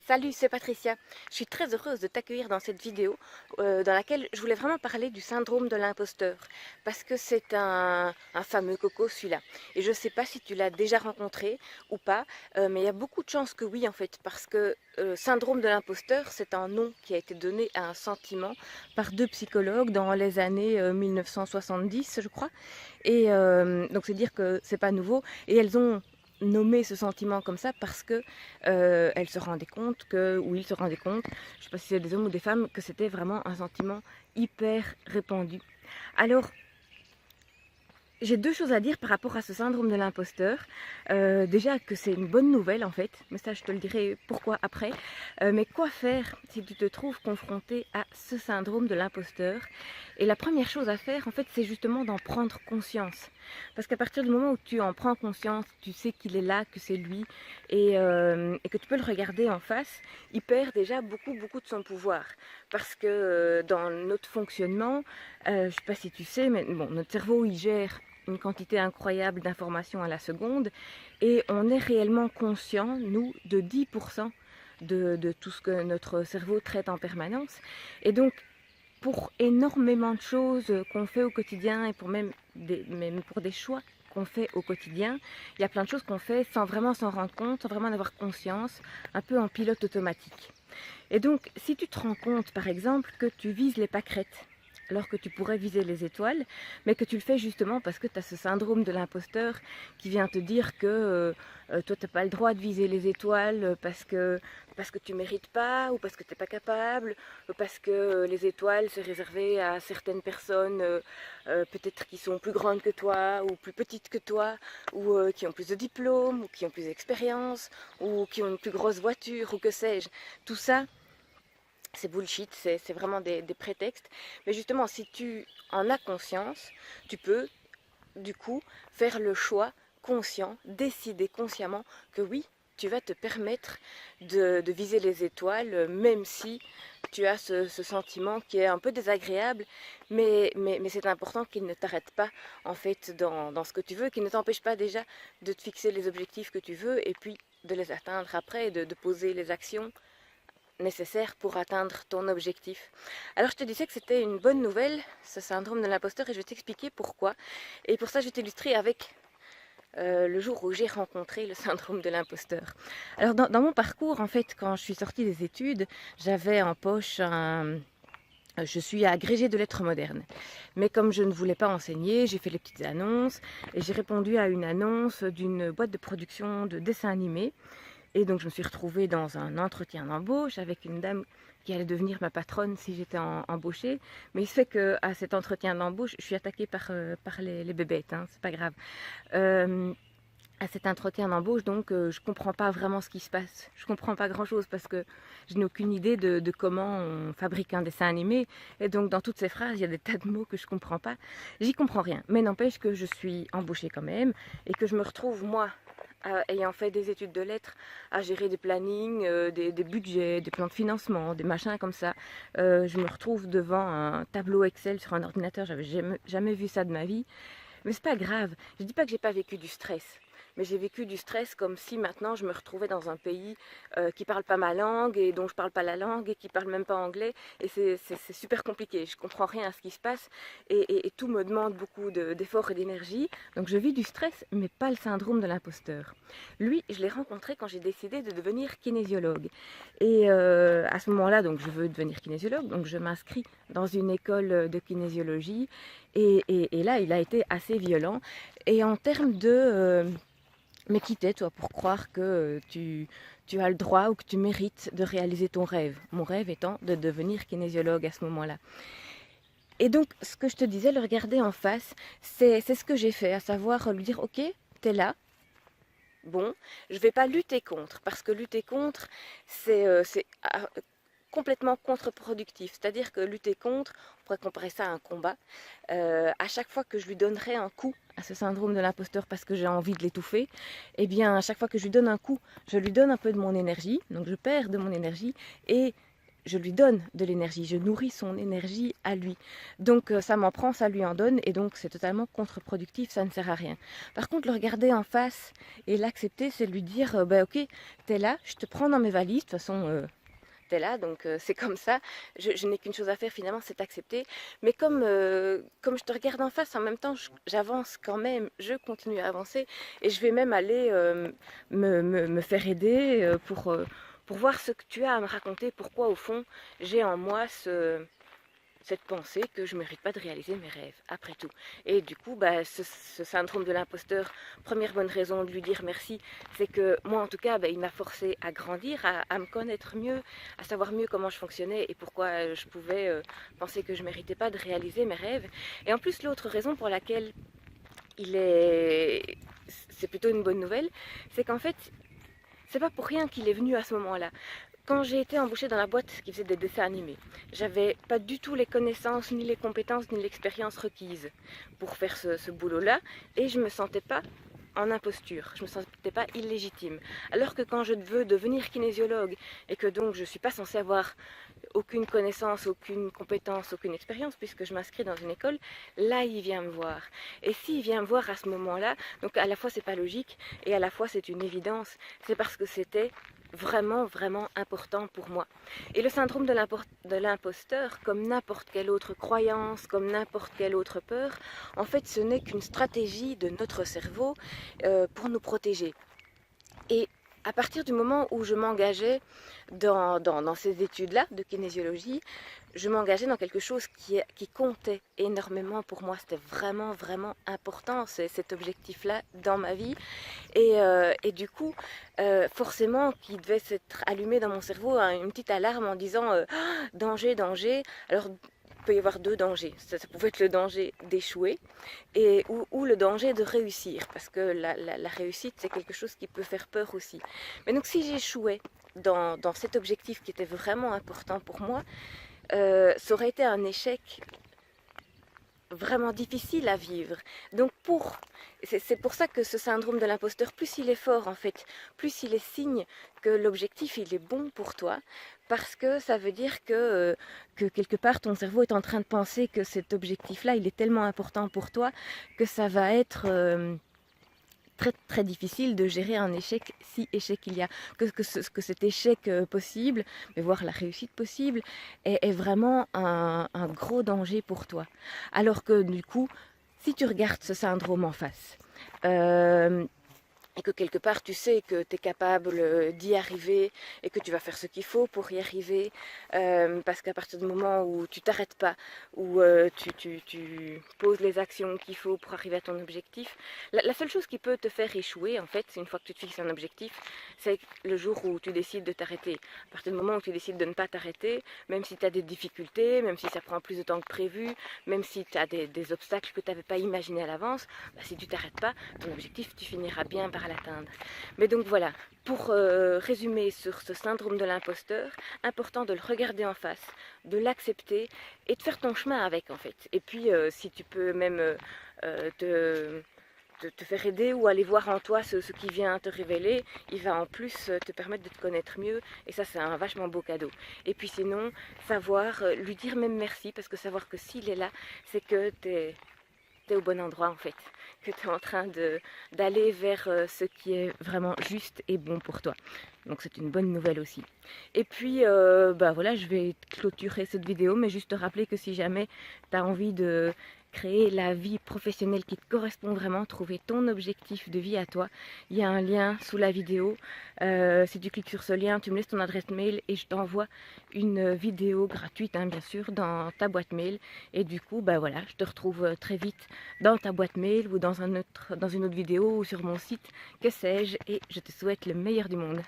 Salut, c'est Patricia. Je suis très heureuse de t'accueillir dans cette vidéo dans laquelle je voulais vraiment parler du syndrome de l'imposteur parce que c'est un fameux coco celui-là. Et je ne sais pas si tu l'as déjà rencontré ou pas, mais il y a beaucoup de chances que oui en fait parce que syndrome de l'imposteur, c'est un nom qui a été donné à un sentiment par deux psychologues dans les années 1970 je crois. Et donc c'est dire que c'est pas nouveau et elles ont nommé ce sentiment comme ça parce que elle se rendait compte que, ou il se rendait compte, je ne sais pas si c'est des hommes ou des femmes, que c'était vraiment un sentiment hyper répandu. Alors, j'ai deux choses à dire par rapport à ce syndrome de l'imposteur. Déjà que c'est une bonne nouvelle en fait, mais ça je te le dirai pourquoi après. Mais quoi faire si tu te trouves confronté à ce syndrome de l'imposteur? Et la première chose à faire en fait, c'est justement d'en prendre conscience. Parce qu'à partir du moment où tu en prends conscience, tu sais qu'il est là, que c'est lui, et que tu peux le regarder en face, il perd déjà beaucoup de son pouvoir. Parce que dans notre fonctionnement, je ne sais pas si tu sais, mais bon, notre cerveau il gère une quantité incroyable d'informations à la seconde et on est réellement conscient, nous, de 10% de tout ce que notre cerveau traite en permanence. Et donc, pour énormément de choses qu'on fait au quotidien et pour même pour des choix qu'on fait au quotidien, il y a plein de choses qu'on fait sans vraiment s'en rendre compte, sans vraiment en avoir conscience, un peu en pilote automatique. Et donc, si tu te rends compte, par exemple, que tu vises les pâquerettes, alors que tu pourrais viser les étoiles, mais que tu le fais justement parce que tu as ce syndrome de l'imposteur qui vient te dire que toi, tu n'as pas le droit de viser les étoiles parce que tu ne mérites pas, ou parce que tu n'es pas capable, ou parce que les étoiles, c'est réservé à certaines personnes peut-être qui sont plus grandes que toi, ou plus petites que toi, ou qui ont plus de diplômes, ou qui ont plus d'expérience, ou qui ont une plus grosse voiture, ou que sais-je. Tout ça, c'est bullshit, c'est vraiment des prétextes. Mais justement, si tu en as conscience, tu peux, du coup, faire le choix conscient, décider consciemment que oui, tu vas te permettre de viser les étoiles, même si tu as ce sentiment qui est un peu désagréable, mais c'est important qu'il ne t'arrête pas, en fait, dans ce que tu veux, qu'il ne t'empêche pas déjà de te fixer les objectifs que tu veux, et puis de les atteindre après, de poser les actions nécessaire pour atteindre ton objectif. Alors je te disais que c'était une bonne nouvelle, ce syndrome de l'imposteur, et je vais t'expliquer pourquoi. Et pour ça, je vais t'illustrer avec le jour où j'ai rencontré le syndrome de l'imposteur. Alors dans mon parcours, en fait, quand je suis sortie des études, j'avais en poche un... Je suis agrégée de lettres modernes. Mais comme je ne voulais pas enseigner, j'ai fait les petites annonces et j'ai répondu à une annonce d'une boîte de production de dessins animés. Et donc je me suis retrouvée dans un entretien d'embauche avec une dame qui allait devenir ma patronne si j'étais embauchée. Mais il se fait qu'à cet entretien d'embauche, je suis attaquée par les bébêtes, hein, c'est pas grave. Euh, à cet entretien d'embauche, donc je comprends pas vraiment ce qui se passe. Je comprends pas grand chose parce que je n'ai aucune idée de comment on fabrique un dessin animé. Et donc dans toutes ces phrases, il y a des tas de mots que je comprends pas. J'y comprends rien. Mais n'empêche que je suis embauchée quand même et que je me retrouve moi ayant fait des études de lettres, à gérer des plannings, des budgets, des plans de financement, des machins comme ça. Je me retrouve devant un tableau Excel sur un ordinateur, j'avais jamais vu ça de ma vie. Mais c'est pas grave, je dis pas que j'ai pas vécu du stress. Mais j'ai vécu du stress comme si maintenant je me retrouvais dans un pays qui parle pas ma langue et dont je parle pas la langue et qui parle même pas anglais. Et c'est super compliqué, je comprends rien à ce qui se passe et tout me demande beaucoup d'efforts et d'énergie. Donc je vis du stress, mais pas le syndrome de l'imposteur. Lui, je l'ai rencontré quand j'ai décidé de devenir kinésiologue. Et à ce moment-là, donc je veux devenir kinésiologue, donc je m'inscris dans une école de kinésiologie. Et là, il a été assez violent. Et en termes de mais qui t'es, toi, pour croire que tu as le droit ou que tu mérites de réaliser ton rêve? Mon rêve étant de devenir kinésiologue à ce moment-là. Et donc, ce que je te disais, le regarder en face, c'est ce que j'ai fait, à savoir lui dire, ok, t'es là, bon, je vais pas lutter contre, parce que lutter contre, c'est complètement contre-productif. C'est-à-dire que lutter contre, on pourrait comparer ça à un combat. À chaque fois que je lui donnerai un coup à ce syndrome de l'imposteur parce que j'ai envie de l'étouffer, eh bien, à chaque fois que je lui donne un coup, je lui donne un peu de mon énergie, donc je perds de mon énergie, et je lui donne de l'énergie, je nourris son énergie à lui. Donc ça m'en prend, ça lui en donne, et donc c'est totalement contre-productif, ça ne sert à rien. Par contre, le regarder en face et l'accepter, c'est lui dire, bah ok, t'es là, je te prends dans mes valises, de toute façon... t'es là, donc c'est comme ça, je n'ai qu'une chose à faire finalement, c'est accepter. Mais comme je te regarde en face, en même temps, j'avance quand même, je continue à avancer, et je vais même aller me faire aider pour voir ce que tu as à me raconter, pourquoi au fond j'ai en moi cette pensée que je ne mérite pas de réaliser mes rêves, après tout. Et du coup, bah, ce syndrome de l'imposteur, première bonne raison de lui dire merci, c'est que moi en tout cas, bah, il m'a forcé à grandir, à me connaître mieux, à savoir mieux comment je fonctionnais et pourquoi je pouvais penser que je ne méritais pas de réaliser mes rêves. Et en plus, l'autre raison pour laquelle c'est plutôt une bonne nouvelle, c'est qu'en fait, c'est pas pour rien qu'il est venu à ce moment-là. Quand j'ai été embauchée dans la boîte qui faisait des dessins animés, j'avais pas du tout les connaissances, ni les compétences, ni l'expérience requises pour faire ce boulot-là, et je me sentais pas en imposture, je me sentais pas illégitime. Alors que quand je veux devenir kinésiologue, et que donc je suis pas censée avoir aucune connaissance, aucune compétence, aucune expérience, puisque je m'inscris dans une école, là il vient me voir. Et s'il vient me voir à ce moment-là, donc à la fois c'est pas logique, et à la fois c'est une évidence, c'est parce que c'était vraiment important pour moi. Et le syndrome de l'imposteur, comme n'importe quelle autre croyance, comme n'importe quelle autre peur, en fait ce n'est qu'une stratégie de notre cerveau pour nous protéger. Et à partir du moment où je m'engageais dans ces études-là de kinésiologie, je m'engageais dans quelque chose qui comptait énormément pour moi. C'était vraiment important, cet objectif-là dans ma vie. Et du coup, forcément, qui devait s'être allumé dans mon cerveau une petite alarme en disant ah, danger, danger. Alors, il peut y avoir deux dangers. Ça pouvait être le danger d'échouer ou le danger de réussir, parce que la réussite, c'est quelque chose qui peut faire peur aussi. Mais donc, si j'échouais dans cet objectif qui était vraiment important pour moi, ça aurait été un échec vraiment difficile à vivre. Donc c'est pour ça que ce syndrome de l'imposteur, plus il est fort en fait, plus il est signe que l'objectif il est bon pour toi, parce que ça veut dire que quelque part ton cerveau est en train de penser que cet objectif-là il est tellement important pour toi que ça va être très difficile de gérer un échec, si échec il y a, que cet échec possible, mais voire la réussite possible, est vraiment un gros danger pour toi. Alors que du coup, si tu regardes ce syndrome en face, et que quelque part tu sais que tu es capable d'y arriver et que tu vas faire ce qu'il faut pour y arriver, parce qu'à partir du moment où tu t'arrêtes pas, où tu poses les actions qu'il faut pour arriver à ton objectif, la seule chose qui peut te faire échouer en fait, une fois que tu te fixes un objectif, c'est le jour où tu décides de t'arrêter. À partir du moment où tu décides de ne pas t'arrêter, même si tu as des difficultés, même si ça prend plus de temps que prévu, même si tu as des obstacles que tu n'avais pas imaginés à l'avance, bah, si tu t'arrêtes pas, ton objectif tu finiras bien par l'atteindre. Mais donc voilà, pour résumer sur ce syndrome de l'imposteur, important de le regarder en face, de l'accepter et de faire ton chemin avec en fait. Et puis si tu peux même te faire aider ou aller voir en toi ce qui vient te révéler, il va en plus te permettre de te connaître mieux et ça c'est un vachement beau cadeau. Et puis sinon, savoir lui dire même merci, parce que savoir que s'il est là, c'est que t'es au bon endroit en fait, que tu es en train d'aller vers ce qui est vraiment juste et bon pour toi. Donc c'est une bonne nouvelle aussi. Et puis bah voilà, je vais clôturer cette vidéo, mais juste te rappeler que si jamais tu as envie de créer la vie professionnelle qui te correspond vraiment, trouver ton objectif de vie à toi, il y a un lien sous la vidéo. Si tu cliques sur ce lien, tu me laisses ton adresse mail et je t'envoie une vidéo gratuite, hein, bien sûr, dans ta boîte mail. Et du coup, bah voilà, je te retrouve très vite dans ta boîte mail ou dans une autre vidéo ou sur mon site, que sais-je, et je te souhaite le meilleur du monde.